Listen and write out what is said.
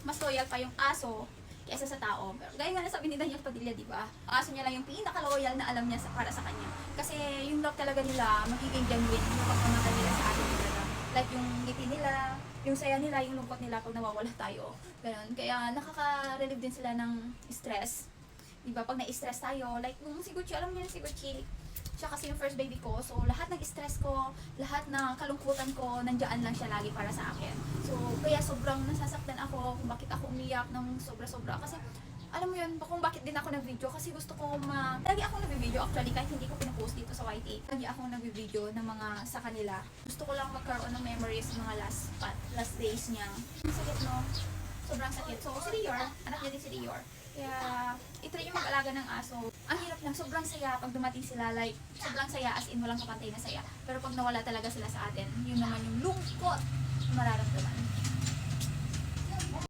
mas loyal pa yung aso kaysa sa tao. Pero gaya nga nasabi ni Daniel Padilla, di ba? Ang aso niya lang yung pinaka-loyal na alam niya para sa kanya. Kasi yung love talaga nila, magiging genuine yung pagmamahal nila sa atin talaga. Like yung ngiti nila, yung saya nila, yung lungkot nila pag nawawala tayo. Ganun. Kaya nakaka-relieve din sila ng stress. Diba, pag na-stress tayo, like nung si Gucci, alam niyo si Gucci, siya kasi yung first baby ko, so lahat ng stress ko, lahat ng kalungkutan ko, nandiyan lang siya lagi para sa akin. So, kaya sobrang nasasaktan ako kung bakit ako umiyak ng sobra-sobra. Kasi, alam mo yun, kung bakit din ako nag-video, kasi gusto ko lagi akong nag-video actually, kahit hindi ko pinapost dito sa YT. Lagi akong nag-video ng mga sa kanila. Gusto ko lang magkaroon ng memories mga last days niya. Ang sakit, no? Sobrang sakit. So, si Dior, anak niya din si Dior. Kaya, itry yung mag-alaga ng aso. Ang hirap lang, sobrang saya pag dumating sila, like, sobrang saya as in walang kapantay na saya. Pero pag nawala talaga sila sa atin, yun naman yung lungkot na mararamdaman.